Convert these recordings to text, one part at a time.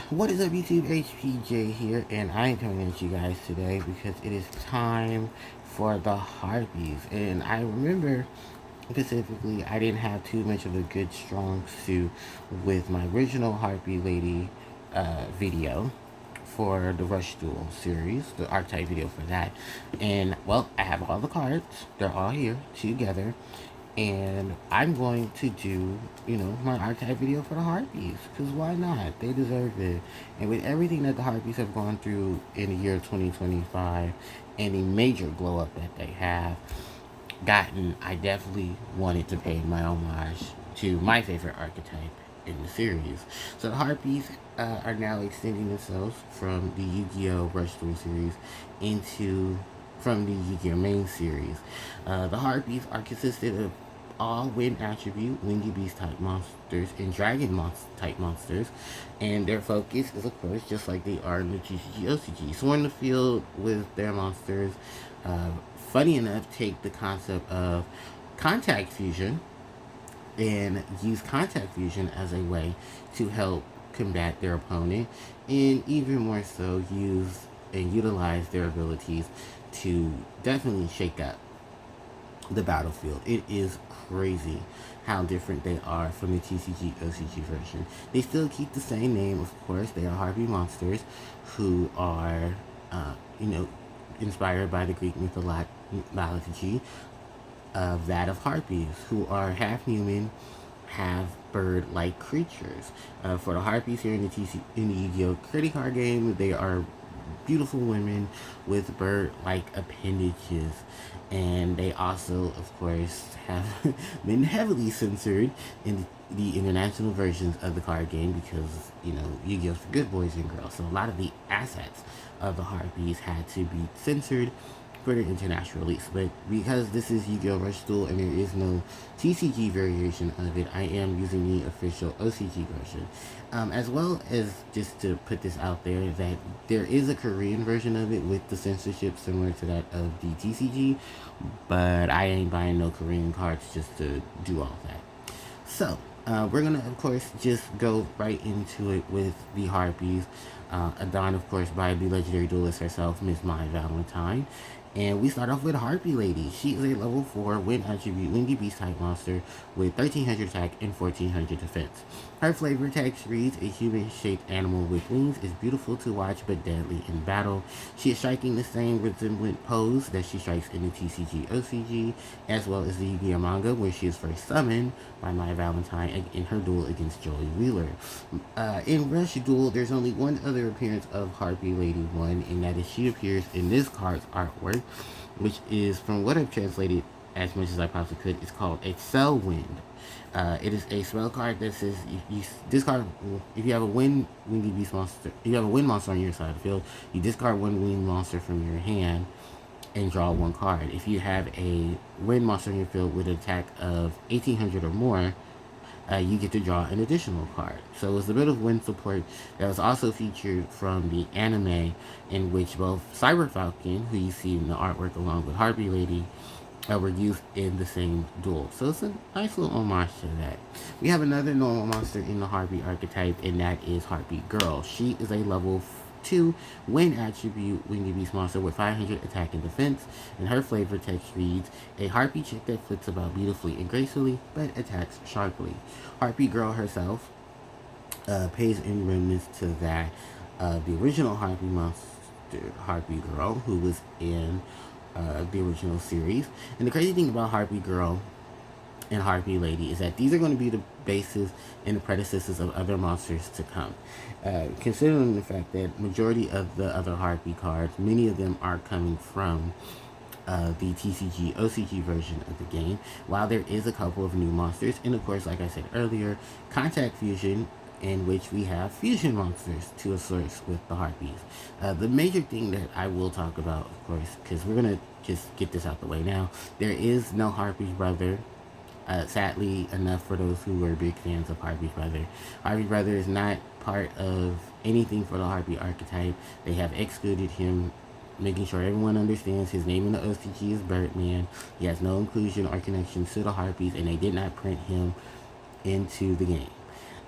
What is up, YouTube? HPJ here, and I am coming at you guys today because it is time for the Harpies. And I remember specifically, I didn't have too much of a good strong suit with my original Harpie Lady video for the Rush Duel series, the Archetype video for that. And well, I have all the cards; they're all here together, and I'm going to do, my archive video for the Harpies, because why not? They deserve it. And with everything that the Harpies have gone through in the year 2025 and the major glow up that they have gotten, I definitely wanted to pay my homage to my favorite archetype in the series. So the Harpies are now extending themselves from the Yu-Gi-Oh! Rush Duel series into from the Yu-Gi-Oh! Main series. The Harpies are consisted of all wind attribute, wingy beast type monsters, and dragon type monsters, and their focus is, of course, just like they are in the TCG OCG. Swarm the field with their monsters. Funny enough, take the concept of contact fusion and use contact fusion as a way to help combat their opponent, and even more so use and utilize their abilities to definitely shake up the battlefield. It is crazy how different they are from the TCG OCG version. They still keep the same name, of course. They are Harpy monsters who are, you know, inspired by the Greek mythology of that of Harpies, who are half human, half bird-like creatures. For the Harpies here in the Yu-Gi-Oh! Credit card game, they are beautiful women with bird-like appendages, and they also, of course, have been heavily censored in the international versions of the card game because, Yu-Gi-Oh's for good boys and girls. So a lot of the assets of the Harpies had to be censored for the international release. But because this is Yu-Gi-Oh! Rush Duel and there is no TCG variation of it, I am using the official OCG version. As well as, just to put this out there, that there is a Korean version of it with the censorship similar to that of the TCG, but I ain't buying no Korean cards just to do all that. So, we're going to, of course, just go right into it with the Harpies. Adorned, of course, by the legendary duelist herself, Miss Mai Valentine. And we start off with Harpie Lady. She is a level 4 wind attribute wingy beast type monster with 1300 attack and 1400 defense. Her flavor text reads, a human-shaped animal with wings is beautiful to watch but deadly in battle. She is striking the same resemblant pose that she strikes in the TCG OCG, as well as the Yu-Gi-Oh! Manga, where she is first summoned by Mai Valentine in her duel against Joey Wheeler. In Rush Duel, there's only one other appearance of Harpie Lady 1, and that is she appears in this card's artwork, which is, from what I've translated as much as I possibly could, it's called Excel Wind. It is a spell card that says you discard if you have a windy beast monster. If you have a wind monster on your side of the field, you discard one wind monster from your hand and draw one card. If you have a wind monster in your field with an attack of 1800 or more, you get to draw an additional card. So it's a bit of wind support that was also featured from the anime, in which both Cyber Falcon, who you see in the artwork along with Harpie Lady, were used in the same duel. So it's a nice little homage to that. We have another normal monster in the Harpie archetype, and that is Harpie Girl. She is a level 2 wind attribute wingy beast monster with 500 attack and defense, and her flavor text reads, a Harpie chick that flits about beautifully and gracefully, but attacks sharply. Harpie Girl herself pays in remnants to that of the original Harpie monster, Harpie Girl, who was in the original series. And the crazy thing about Harpie Girl and Harpie Lady is that these are going to be the bases and the predecessors of other monsters to come. Considering the fact that majority of the other Harpie cards, many of them are coming from the TCG OCG version of the game, while there is a couple of new monsters, and of course, like I said earlier, Contact Fusion, in which we have fusion monsters to a source with the Harpies. The major thing that I will talk about, of course, because we're going to just get this out the way now, there is no Harpie brother. Sadly enough, for those who were big fans of Harpie Brother, Harpie Brother is not part of anything for the Harpie archetype. They have excluded him, making sure everyone understands his name in the OCG is Birdman. He has no inclusion or connection to the Harpies, and they did not print him into the game.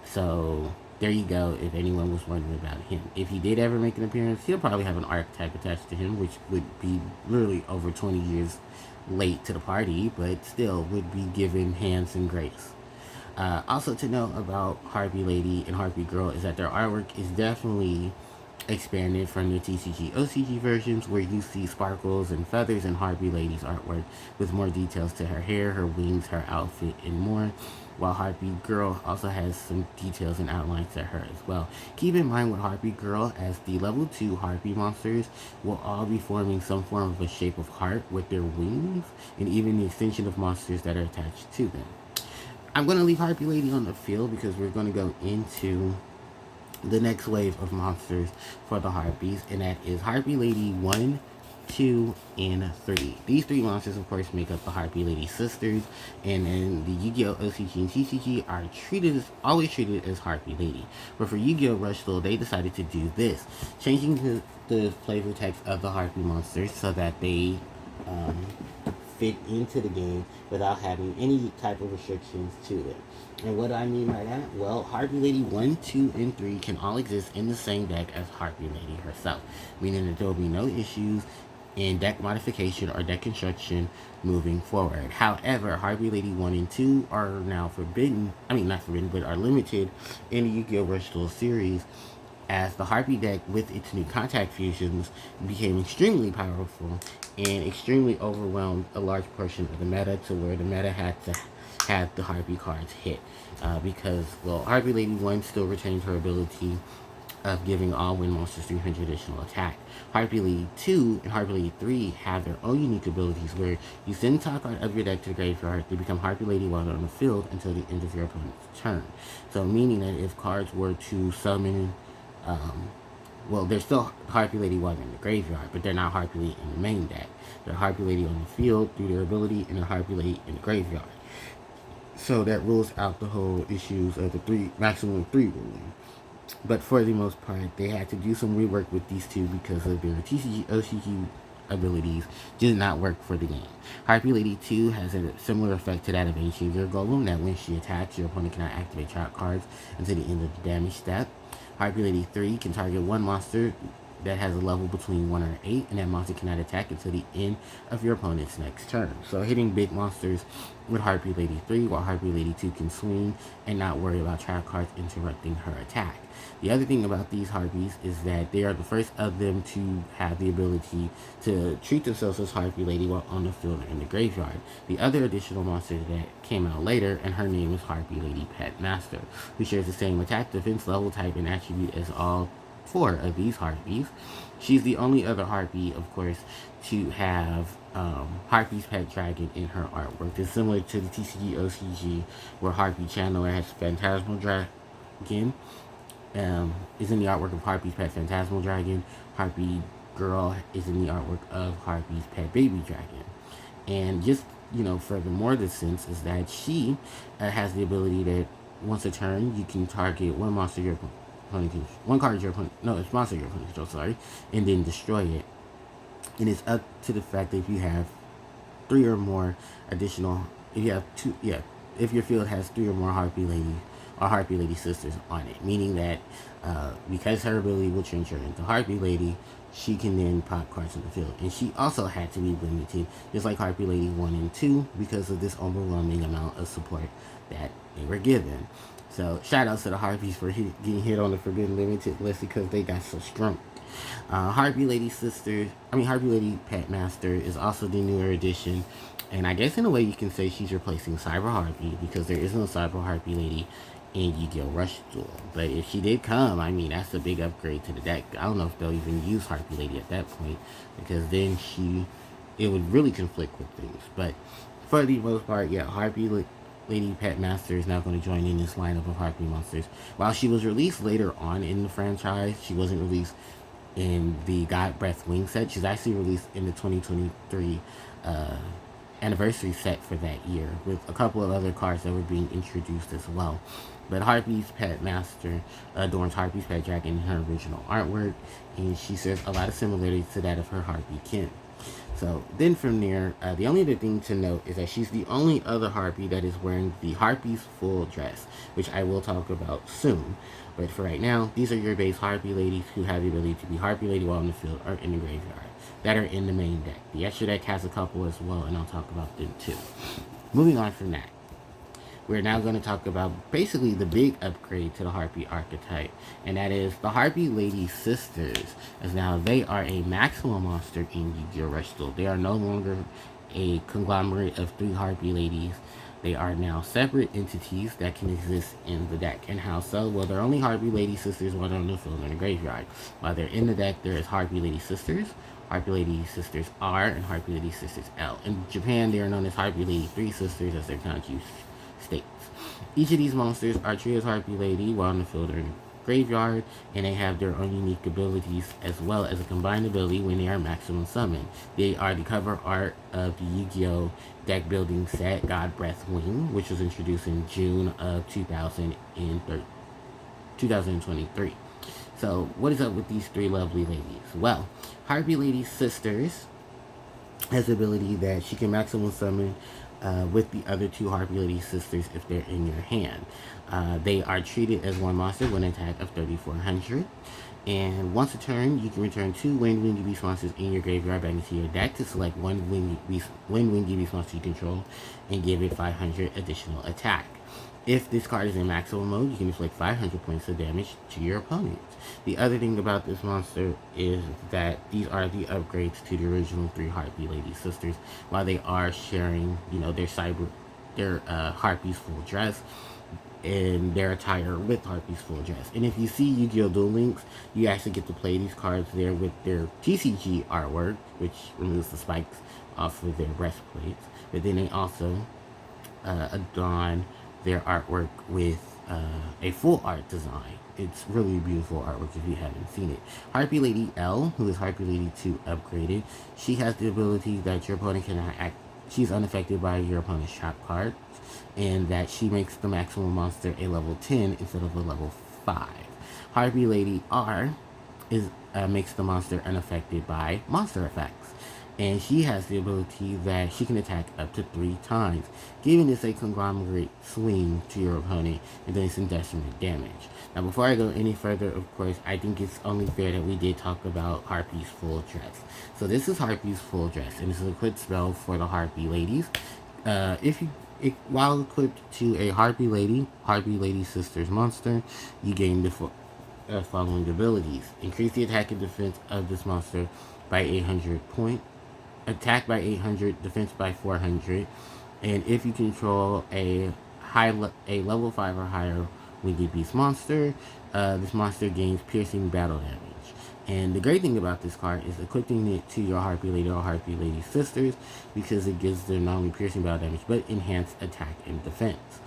So there you go, if anyone was wondering about him. If he did ever make an appearance, he'll probably have an archetype attached to him, which would be literally over 20 years late to the party, but still would be given hands and grace. Also to note about Harpie Lady and Harpie Girl is that their artwork is definitely expanded from the TCG OCG versions, where you see sparkles and feathers in Harpie Lady's artwork with more details to her hair, her wings, her outfit, and more, while Harpie Girl also has some details and outlines to her as well. Keep in mind with Harpie Girl, as the level 2 Harpie monsters will all be forming some form of a shape of heart with their wings, and even the extension of monsters that are attached to them. I'm going to leave Harpie Lady on the field because we're going to go into the next wave of monsters for the Harpies, and that is Harpie Lady 1, 2, and 3. These 3 monsters, of course, make up the Harpie Lady sisters, and then the Yu-Gi-Oh! OCG and TCG are always treated as Harpie Lady. But for Yu-Gi-Oh! Rush Duel, they decided to do this, changing the flavor text of the Harpie monsters so that they fit into the game without having any type of restrictions to them. And what do I mean by that? Well, Harpie Lady 1, 2, and 3 can all exist in the same deck as Harpie Lady herself, meaning that there will be no issues in deck modification or deck construction moving forward. However, Harpie Lady 1 and 2 are now forbidden, not forbidden, but are limited in the Yu-Gi-Oh! Rush Duel series, as the Harpie deck with its new contact fusions became extremely powerful and extremely overwhelmed a large portion of the meta, to where the meta had to have the Harpie cards hit. Because, well, Harpie Lady 1 still retains her ability of giving all wind monsters 300 additional attack. Harpie Lady 2 and Harpie Lady 3 have their own unique abilities, where you send the top card of your deck to the graveyard to become Harpie Lady while they're on the field until the end of your opponent's turn. So meaning that if cards were to summon, well, they're still Harpie Lady while they're in the graveyard, but they're not Harpie Lady in the main deck. They're Harpie Lady on the field through their ability, and they're Harpie Lady in the graveyard. So that rules out the whole issues of the maximum 3 ruling. But for the most part, they had to do some rework with these two because of their TCG OCG abilities did not work for the game. Harpie Lady 2 has a similar effect to that of Ancient Gear Golem, that when she attacks, your opponent cannot activate trap cards until the end of the damage step. Harpie Lady 3 can target one monster that has a level between 1 or 8, and that monster cannot attack until the end of your opponent's next turn. So hitting big monsters with Harpie Lady 3, while Harpie Lady 2 can swing and not worry about trap cards interrupting her attack. The other thing about these Harpies is that they are the first of them to have the ability to treat themselves as Harpie Lady while on the field or in the graveyard. The other additional monster that came out later, and her name is Harpie Lady Pet Master, who shares the same attack, defense, level, type, and attribute as all 4 of these Harpies. She's the only other Harpie, of course, to have Harpie's Pet Dragon in her artwork. It's similar to the TCG OCG, where Harpie Channeler has Phantasmal Dragon. Is in the artwork of Harpie's Pet Phantasmal Dragon. Harpie Girl is in the artwork of Harpie's Pet Baby Dragon. And just, furthermore, the sense is that she has the ability that once a turn, you can target one monster your opponent can, one card your opponent, no, it's monster your opponent controls, sorry, and then destroy it. And it's up to the fact that if you have 3 or more additional, if you have 2, if your field has 3 or more Harpie Lady or Harpie Lady sisters on it, meaning that because her ability will change her into Harpie Lady, she can then pop cards in the field. And she also had to be limited, just like Harpie Lady 1 and 2, because of this overwhelming amount of support that they were given. So shout outs to the Harpies for getting hit on the Forbidden Limited list because they got so strong. Harpie Lady Pet Master is also the newer addition, and I guess in a way you can say she's replacing Cyber Harpie, because there is no Cyber Harpie Lady in Yu-Gi-Oh! Rush Duel. But if she did come, that's a big upgrade to the deck. I don't know if they'll even use Harpie Lady at that point, because then it would really conflict with things. But for the most part, Harpie Lady Pet Master is now going to join in this lineup of Harpie monsters. While she was released later on in the franchise, she wasn't released in the God Breath Wing set. She's actually released in the 2023 anniversary set for that year, with a couple of other cards that were being introduced as well. But Harpie's Pet Master adorns Harpie's Pet Dragon in her original artwork, and she shares a lot of similarities to that of her Harpie kin. So then from there, the only other thing to note is that she's the only other Harpie that is wearing the Harpie's full dress, which I will talk about soon. But for right now, these are your base Harpie ladies who have the ability to be Harpie Lady while in the field or in the graveyard, that are in the main deck. The extra deck has a couple as well, and I'll talk about them too. Moving on from that, we're now going to talk about basically the big upgrade to the Harpie archetype, and that is the Harpie Lady Sisters, as now they are a maximum monster in Yu-Gi-Oh! Rush Duel. They are no longer a conglomerate of 3 Harpie Ladies. They are now separate entities that can exist in the deck. And how so? Well, they're only Harpie Lady Sisters when on the field in the graveyard. While they're in the deck, there is Harpie Lady Sisters, Harpie Lady Sisters R, and Harpie Lady Sisters L. In Japan, they are known as Harpie Lady 3 Sisters, as their kanji states. Each of these monsters are treated as Harpie Lady while in the field or in the graveyard, and they have their own unique abilities as well as a combined ability when they are maximum summoned. They are the cover art of the Yu-Gi-Oh! Deck building set God Breath Wing, which was introduced in June of 2023. So what is up with these 3 lovely ladies? Well, Harpie Lady Sisters has the ability that she can maximum summon with the other 2 Harpie Lady Sisters if they're in your hand. They are treated as one monster with an attack of 3,400. And once a turn, you can return 2 Windy Beast monsters in your graveyard back into your deck to select one Windy Beast monster you control and give it 500 additional attack. If this card is in maximum mode, you can inflict 500 points of damage to your opponents. The other thing about this monster is that these are the upgrades to the original 3 Harpie Lady Sisters, while they are sharing, their Harpie's full dress and their attire with Harpie's full dress. And if you see Yu-Gi-Oh! Duel Links, you actually get to play these cards there with their TCG artwork, which removes the spikes off of their breastplates. But then they also adorn their artwork with a full art design. It's really beautiful artwork if you haven't seen it. Harpie Lady L, who is Harpie Lady 2 upgraded, she has the ability that your opponent cannot act. She's unaffected by your opponent's trap card, and that she makes the maximum monster a level 10 instead of a level 5. Harpie Lady R makes the monster unaffected by monster effects, and she has the ability that she can attack up to 3 times, giving this a conglomerate swing to your opponent and doing some detriment damage. Now, before I go any further, of course, I think it's only fair that we did talk about Harpie's full dress. So this is Harpie's full dress, and this is a quick spell for the Harpie ladies. While equipped to a Harpie Lady Sisters monster, you gain the following abilities. Increase the attack and defense of this monster by 800 points. Attack by 800, defense by 400. And if you control a level 5 or higher Winged Beast monster, this monster gains piercing battle damage. And the great thing about this card is equipping it to your Harpie Lady or Harpie Lady Sisters, because it gives them not only piercing battle damage, but enhanced attack and defense,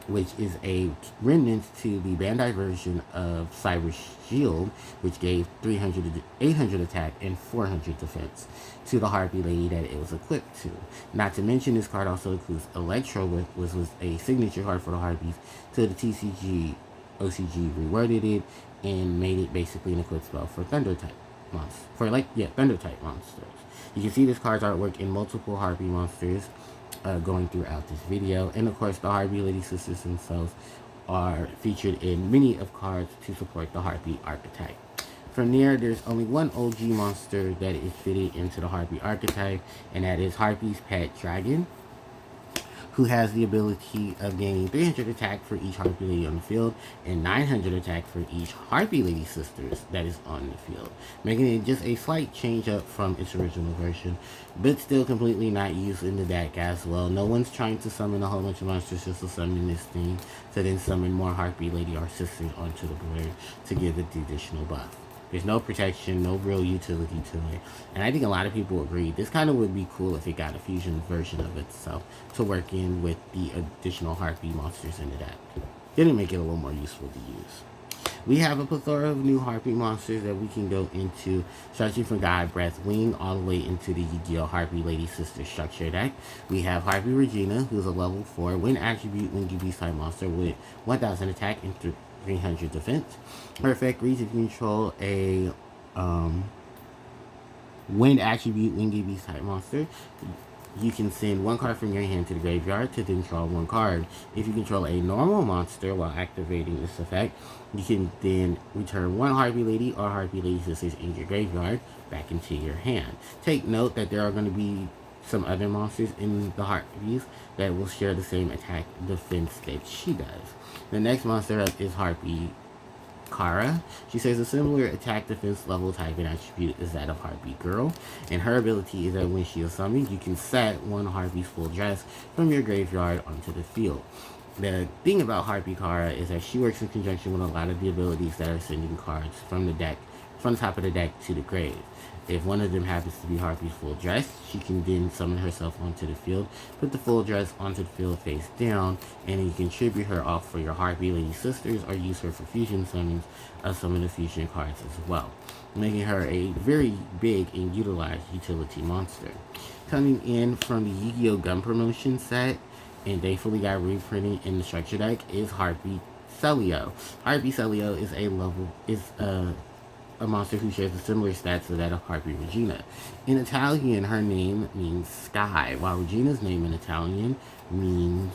which is a remnant to the Bandai version of Cyber Shield, which gave 800 attack and 400 defense to the Harpie Lady that it was equipped to. Not to mention, this card also includes Electro, which was a signature card for the Harpies, so the TCG OCG reworded it and made it basically an equip spell for Thunder type monsters. Thunder type monsters. You can see this card's artwork in multiple Harpie monsters going throughout this video, and of course the Harpie Lady Sisters themselves are featured in many of cards to support the Harpie archetype. From there, there's only one OG monster that is fitted into the Harpie archetype, and that is Harpie's Pet Dragon, who has the ability of gaining 300 attack for each Harpie Lady on the field and 900 attack for each Harpie Lady Sisters that is on the field, making it just a slight change up from its original version, but still completely not used in the deck as well. No one's trying to summon a whole bunch of monsters just to summon this thing, to then summon more Harpie Lady or Sisters onto the board to give it the additional buff. There's no protection, no real utility to it. And I think a lot of people agree this kind of would be cool if it got a fusion version of itself to work in with the additional Harpie monsters in the deck. Didn't make it a little more useful to use. We have a plethora of new Harpie monsters that we can go into, starting from God Breath Wing all the way into the Yu-Gi-Oh! Harpie Lady Sister structure deck. We have Harpie Regina, who's a level 4 wind attribute Winged Beast type monster with 1000 attack and 300 defense. Her effect reads if you control a Wind attribute Wingy Beast type monster. You can send one card from your hand to the graveyard to then draw one card. If you control a normal monster while activating this effect, you can then return one Harpie Lady or Harpie Lady Sisters in your graveyard back into your hand. Take note that there are going to be some other monsters in the Harpies that will share the same attack defense that she does. The next monster up is Harpie Kara. She says a similar attack defense level type and attribute is that of Harpie Girl, and her ability is that when she is summoned, you can set one Harpie's full dress from your graveyard onto the field. The thing about Harpie Kara is that she works in conjunction with a lot of the abilities that are sending cards from the deck, from the top of the deck to the grave. If one of them happens to be Harpie's full dress, she can then summon herself onto the field, put the full dress onto the field face down, and then you can tribute her off for your Harpie Lady Sisters or use her for fusion summons of some of the fusion cards as well, making her a very big and utilized utility monster. Coming in from the Yu-Gi-Oh! Gun Promotion set, and they fully got reprinting in the structure deck, is Harpie Celio. Harpie Celio is a monster who shares a similar stats to that of Harpie Regina. In Italian, her name means sky, while Regina's name in Italian means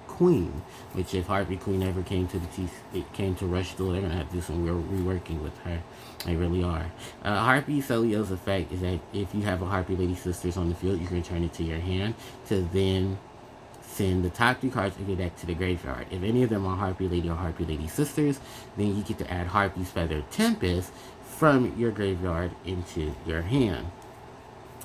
queen. Which, if Harpie Queen ever came to Rush Duel, they're gonna have to do some real reworking with her. They really are. Harpie Celio's effect is that if you have a Harpie Lady Sisters on the field, you can return it to your hand to then send the top 3 cards of your deck to the graveyard. If any of them are Harpie Lady or Harpie Lady Sisters, then you get to add Harpie's Feather Tempest from your graveyard into your hand,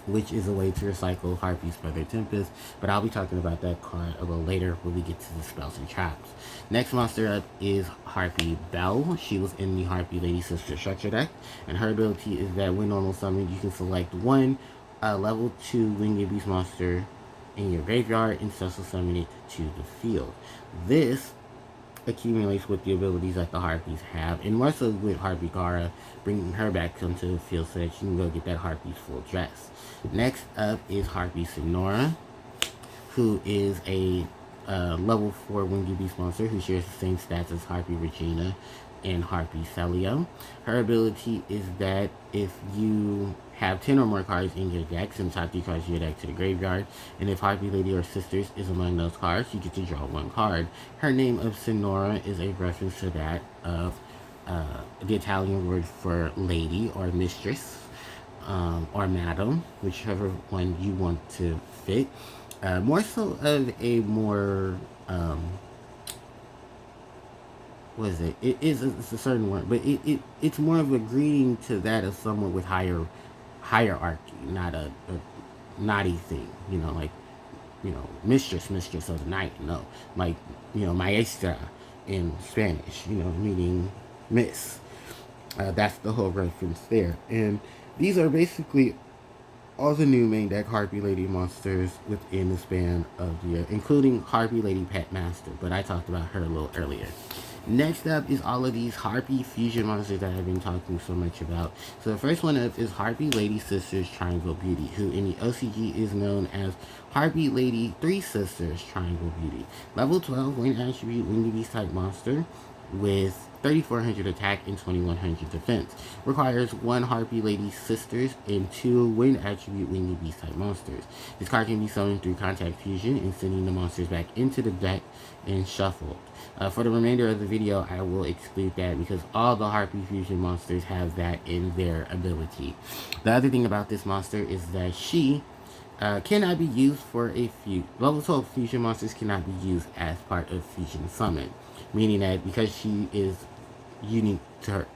which is a way to recycle Harpie's Feather Tempest, but I'll be talking about that card a little later when we get to the spells and traps. Next monster up is Harpie Belle. She was in the Harpie Lady Sister structure deck, and her ability is that when normal summoned, you can select one level 2 Winged Beast monster in your graveyard and special summon it to the field. This accumulates with the abilities that the Harpies have, and more so with Harpie Kara, bringing her back onto the field so that you can go get that Harpie's full dress. Next up is Harpie Sonora, who is a level 4 Winged Beast monster who shares the same stats as Harpie Regina and Harpie Celio. Her ability is that if you have 10 or more cards in your deck, send the top 3 cards of your deck to the graveyard, and if Harpie Lady or Sisters is among those cards, you get to draw one card. Her name of Sonora is a reference to that of the Italian word for lady or mistress, or madam, whichever one you want to fit. More so of a more what is it? It's a certain word, but it's more of a greeting to that of someone with hierarchy, not a naughty thing. Like mistress of the night. No, like maestra in Spanish. Meaning miss. That's the whole reference there, and these are basically all the new main deck Harpie Lady monsters within the span of the year, including Harpie Lady Pet Master, but I talked about her a little earlier. Next up is all of these Harpie fusion monsters that I've been talking so much about. So the first one up is Harpie Lady Sisters Triangle Beauty, who in the OCG is known as Harpie Lady 3 Sisters Triangle Beauty. Level 12 Wind Attribute Winged Beast type monster with 3,400 attack and 2,100 defense. Requires 1 Harpie Lady Sisters and 2 Wind Attribute Winged Beast type monsters. This card can be summoned through Contact Fusion and sending the monsters back into the deck and shuffled. For the remainder of the video, I will exclude that because all the Harpie Fusion monsters have that in their ability. The other thing about this monster is that she cannot be used for a level 12 fusion monsters cannot be used as part of fusion summon, meaning that because she is unique to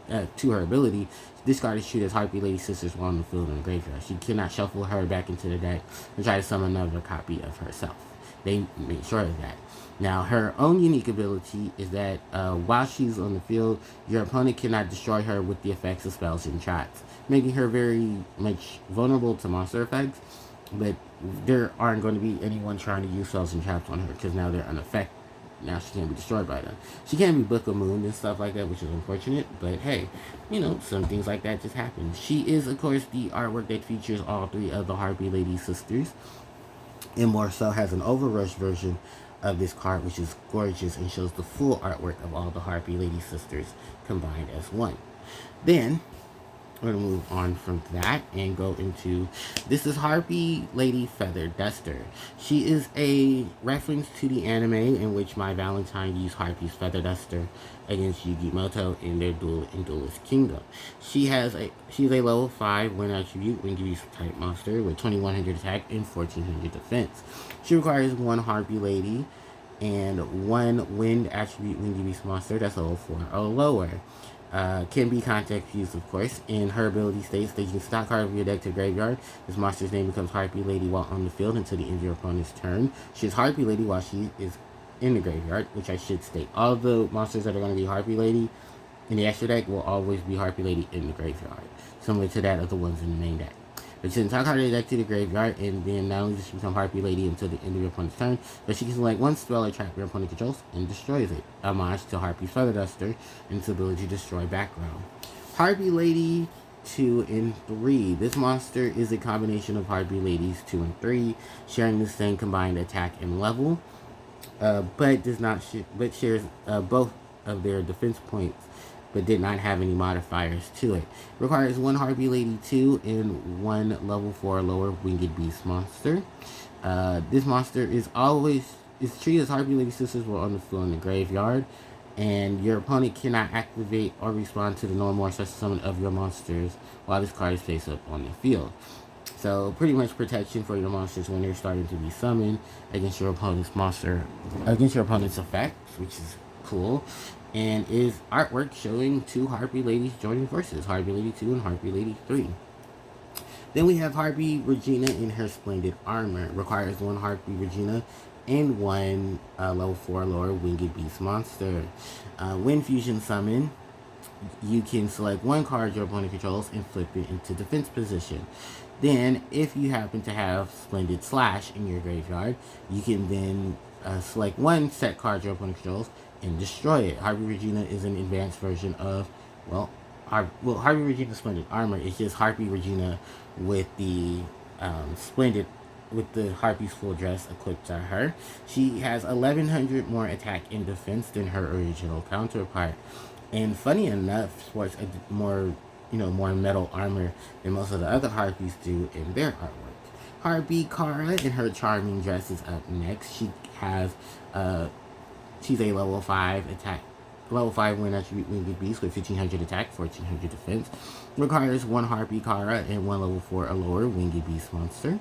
her ability, this card is treated as Harpie Lady Sisters while on the field in the graveyard. She cannot shuffle her back into the deck and try to summon another copy of herself. They made sure of that. Now, her own unique ability is that while she's on the field, your opponent cannot destroy her with the effects of spells and traps, making her very much vulnerable to monster effects. But there aren't going to be anyone trying to use spells and traps on her because now they're unaffected. Now she can't be destroyed by them. She can be Book of Moon and stuff like that, which is unfortunate. But hey, some things like that just happen. She is, of course, the artwork that features all 3 of the Harpie Lady Sisters. And more so has an overrush version of this card, which is gorgeous and shows the full artwork of all the Harpie Lady Sisters combined as one. Then, We're going to move on from that and go into, this is Harpie Lady Feather Duster. She is a reference to the anime in which My Valentine used Harpie's Feather Duster against Yugimoto in their duel in Duelist Kingdom. She's a level 5 wind attribute, wind beast type monster with 2100 attack and 1400 defense. She requires 1 Harpie Lady and 1 wind attribute wind beast monster that's level 4 or lower. Can be contact fused, of course. And her ability states that you can stock card of your deck to graveyard. This monster's name becomes Harpie Lady while on the field until the end of your opponent's turn. She is Harpie Lady while she is in the graveyard, which I should state. All the monsters that are going to be Harpie Lady in the extra deck will always be Harpie Lady in the graveyard, similar to that of the ones in the main deck. But she can talk her deck to the graveyard, and then not only does she become Harpie Lady until the end of your opponent's turn, but she can select 1 spell or trap your opponent controls and destroys it. Homage to Harpie's Feather Duster and its ability to destroy background. Harpie Lady 2 and 3. This monster is a combination of Harpie Ladies 2 and 3, sharing the same combined attack and level, but shares both of their defense points, but did not have any modifiers to it. Requires 1 Harpie Lady 2 and 1 level 4 lower winged beast monster. This monster is treated as Harpie Lady sisters while on the field in the graveyard, and your opponent cannot activate or respond to the normal or special summon of your monsters while this card is face up on the field. So pretty much protection for your monsters when they're starting to be summoned against your opponent's effects, which is cool. And is artwork showing 2 Harpie Ladies joining forces, Harpie Lady 2 and Harpie Lady 3. Then we have Harpie Regina in her splendid armor. Requires 1 Harpie Regina and 1 level 4 lower winged beast monster. When fusion summon, you can select 1 card your opponent controls and flip it into defense position. Then, if you happen to have Splendid Slash in your graveyard, you can then select 1 set card your opponent controls and destroy it. Harpie Regina is an advanced version of, Harpie Regina's Splendid Armor is just Harpie Regina with the Harpie's full dress equipped to her. She has 1100 more attack and defense than her original counterpart. And funny enough, sports a more metal armor than most of the other Harpies do in their artwork. Harpie Kara in her charming dress is up next. She's a level 5 wind attribute winged beast with 1500 attack, 1400 defense. Requires 1 Harpie Kara and 1 level 4 or lower winged beast monster.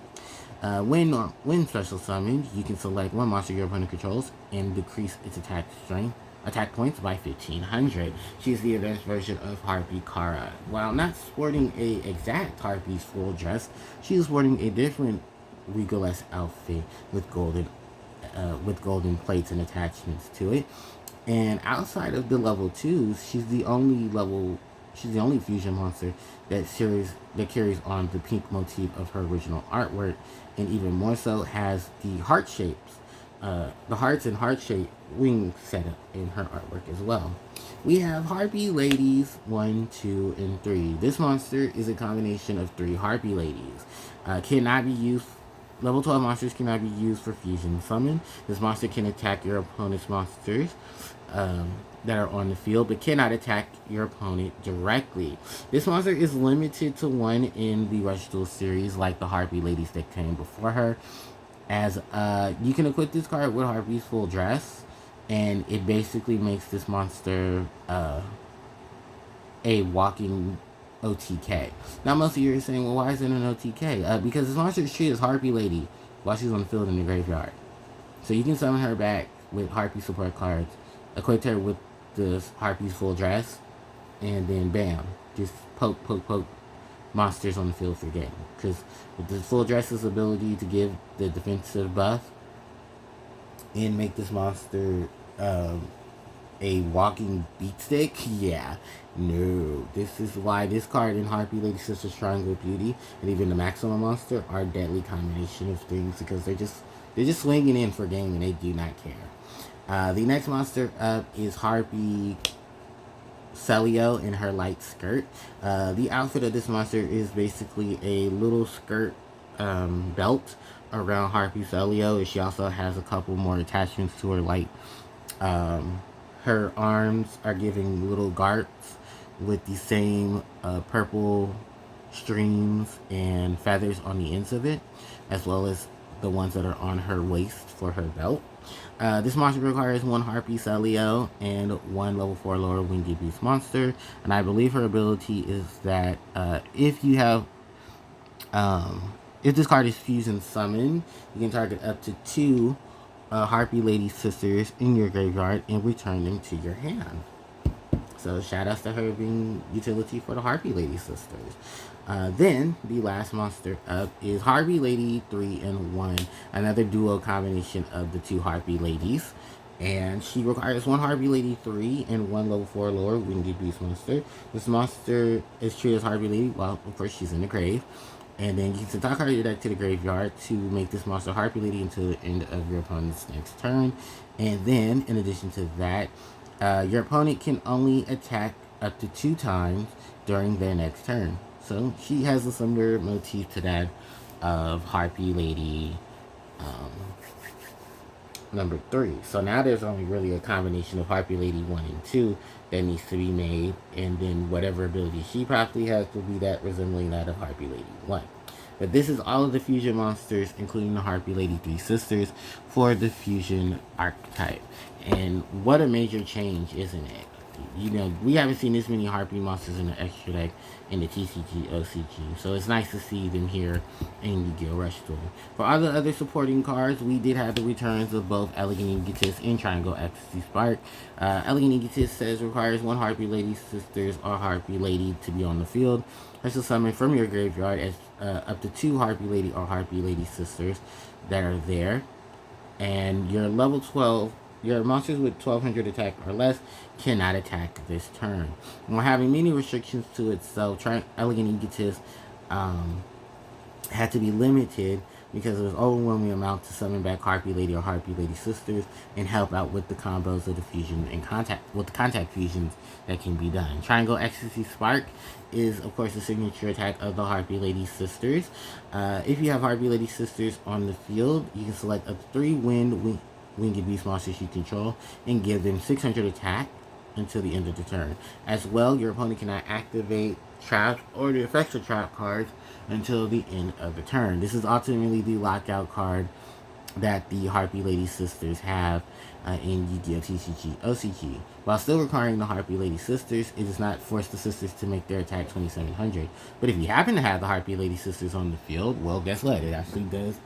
When special summoned, you can select 1 monster your opponent controls and decrease its attack points by 1500. She's the advanced version of Harpie Kara. While not sporting a exact Harpie's full dress, she is sporting a different Regalesque outfit with golden plates and attachments to it. And outside of the level 2s, she's the only fusion monster that carries on the pink motif of her original artwork, and even more so has the heart shapes, the hearts and heart-shaped wing setup in her artwork as well. We have Harpie Ladies 1, 2, and 3. This monster is a combination of 3 Harpie Ladies. Level 12 monsters cannot be used for fusion summon. This monster can attack your opponent's monsters that are on the field, but cannot attack your opponent directly. This monster is limited to 1 in the Rush Duel series, like the Harpie Ladies that came before her. As you can equip this card with Harpie's full dress, and it basically makes this monster a walking OTK. Now, most of you are saying, well, why is it an OTK? Because this monster is treated as Harpie Lady while she's on the field in the graveyard. So you can summon her back with Harpie support cards, equip her with the Harpie's full dress, and then bam, just poke monsters on the field for game. Because with the full dress's ability to give the defensive buff and make this monster a walking beatstick, yeah, no. This is why this card in Harpie Lady Sister's Triangle Beauty and even the Maximum Monster are a deadly combination of things, because they're just swinging in for game and they do not care. The next monster up is Harpie Celio in her light skirt. The outfit of this monster is basically a little skirt belt around Harpie Celio, and she also has a couple more attachments to her, like her arms are giving little garts with the same purple streams and feathers on the ends of it, as well as the ones that are on her waist for her belt. This monster requires one Harpie Celio and one level 4 lower winged beast monster. And I believe her ability is that if you have, if this card is fusion summoned, you can target up to 2 Harpie Lady Sisters in your graveyard and return them to your hand. So shout outs to her being utility for the Harpie Lady Sisters. Then the last monster up is Harpie Lady 3 and 1, another duo combination of the 2 Harpie Ladies. And she requires one Harpie Lady 3 and one level 4 lower winged beast monster. This monster is treated as Harpie Lady while, of course, she's in the grave. And then you can send top card of your deck to the graveyard to make this monster Harpie Lady until the end of your opponent's next turn. And then, in addition to that, your opponent can only attack up to 2 times during their next turn. So she has a similar motif to that of Harpie Lady number 3. So now there's only really a combination of Harpie Lady 1 and 2 that needs to be made. And then whatever ability she probably has will be that resembling that of Harpie Lady 1. But this is all of the fusion monsters, including the Harpie Lady 3 sisters, for the fusion archetype. And what a major change, isn't it? You know, we haven't seen this many Harpie monsters in the extra deck in the TCG, OCG. So it's nice to see them here in Yu-Gi-Oh! Rush Duel. For all the other supporting cards, we did have the returns of both Elegant Egotist and Triangle Ecstasy Spark. Elegant Egotist says requires one Harpie Lady Sisters or Harpie Lady to be on the field. Special summon from your graveyard as up to 2 Harpie Lady or Harpie Lady Sisters that are there. And your level 12, your monsters with 1200 attack or less cannot attack this turn. And we're having many restrictions to it, so Elegant Egotist had to be limited because it was overwhelming amount to summon back Harpie Lady or Harpie Lady Sisters and help out with the combos of the fusion and contact with the contact fusions that can be done. Triangle Ecstasy Spark is, of course, the signature attack of the Harpie Lady Sisters. If you have Harpie Lady Sisters on the field, you can select up to 3 winged beast monsters you control and give them 600 attack until the end of the turn. As well, your opponent cannot activate traps or the effects of trap cards until the end of the turn. This is ultimately the lockout card that the Harpie Lady Sisters have in Yu-Gi-Oh! TCG OCG. While still requiring the Harpie Lady Sisters, it does not force the sisters to make their attack 2700. But if you happen to have the Harpie Lady Sisters on the field, well, guess what? It actually does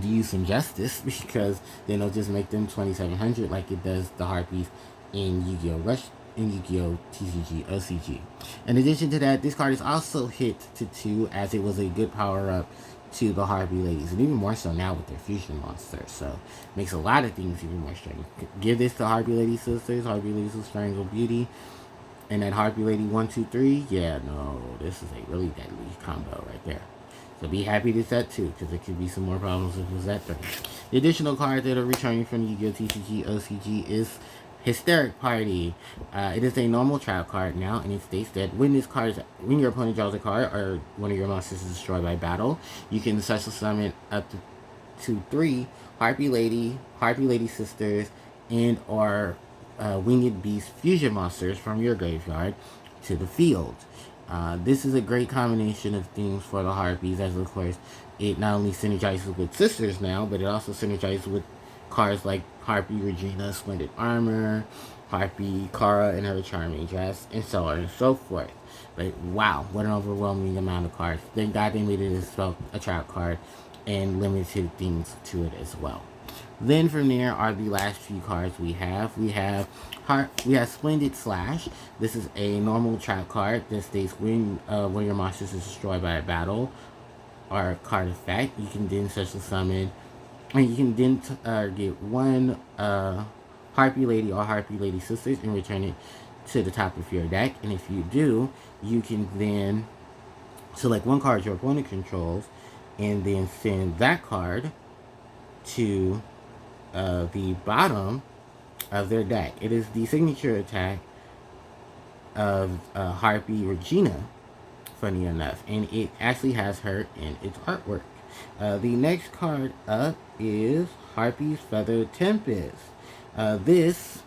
do you some justice, because then it'll just make them 2700 like it does the Harpies in Yu-Gi-Oh! Rush, in Yu-Gi-Oh! TCG OCG. In addition to that, this card is also hit to 2 as it was a good power-up to the Harpie Ladies, and even more so now with their fusion monster. So makes a lot of things even more strange. Give this to Harpie Lady Sisters, Harpie Ladies with Strangle Beauty, and that Harpie Lady 1, 2, 3. Yeah, no, this is a really deadly combo right there. So be happy to set 2, because there could be some more problems if it was at 3. The additional card that are returning from Yu-Gi-Oh! TCG OCG is Hysteric Party. It is a normal trap card now, and it states that when your opponent draws a card or one of your monsters is destroyed by battle, you can special summon up to 3 Harpie Lady Sisters, and or Winged Beast fusion monsters from your graveyard to the field. This is a great combination of things for the Harpies, as of course it not only synergizes with sisters now, but it also synergizes with cards like Harpie Regina, Splendid Armor, Harpie Kara and her Charming Dress, and so on and so forth. But wow, what an overwhelming amount of cards. Thank God they made it a trap card and limited things to it as well. Then from there are the last few cards we have. We have Splendid Slash. This is a normal trap card that states when one of your monsters is destroyed by a battle or a card effect, you can then special summon, and you can then get one Harpie Lady or Harpie Lady Sisters and return it to the top of your deck. And if you do, you can then select one card your opponent controls and then send that card to the bottom of their deck. It is the signature attack of Harpie Regina, funny enough, and it actually has her in its artwork. The next card up is Harpie's Feather Tempest. This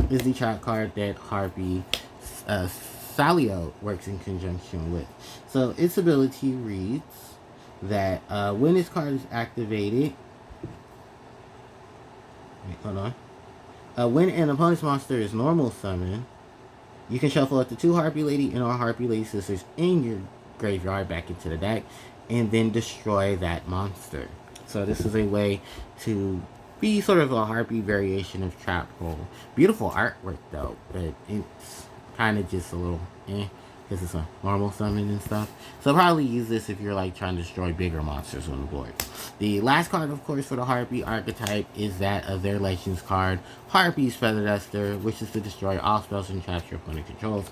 is the trap card that Harpie Salio works in conjunction with. So its ability reads that when this card is activated, wait, hold on. When an opponent's monster is normal summon, you can shuffle up to 2 Harpie Lady and or Harpie Lady Sisters in your graveyard back into the deck, and then destroy that monster. So this is a way to be sort of a Harpie variation of Trap Hole. Beautiful artwork though, but it's kind of just a little because it's a normal summon and stuff. So probably use this if you're like trying to destroy bigger monsters on the board. The last card, of course, for the Harpie archetype is that of their Legends card, Harpie's Feather Duster, which is to destroy all spells and traps your opponent controls.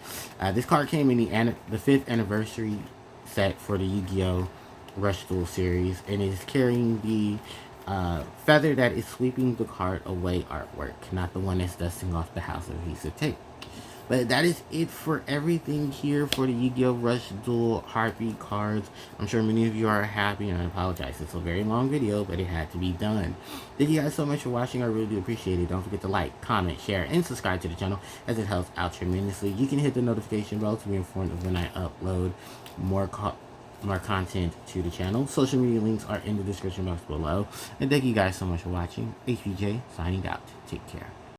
This card came in the 5th anniversary set for the Yu-Gi-Oh! Rush Duel series, and it is carrying the feather that is sweeping the card away artwork, not the one that's dusting off the house of adhesive tape. But that is it for everything here for the Yu-Gi-Oh! Rush Duel Harpie cards. I'm sure many of you are happy, and I apologize. It's a very long video, but it had to be done. Thank you guys so much for watching. I really do appreciate it. Don't forget to like, comment, share, and subscribe to the channel, as it helps out tremendously. You can hit the notification bell to be informed of when I upload more content to the channel. Social media links are in the description box below. And thank you guys so much for watching. HBJ signing out. Take care.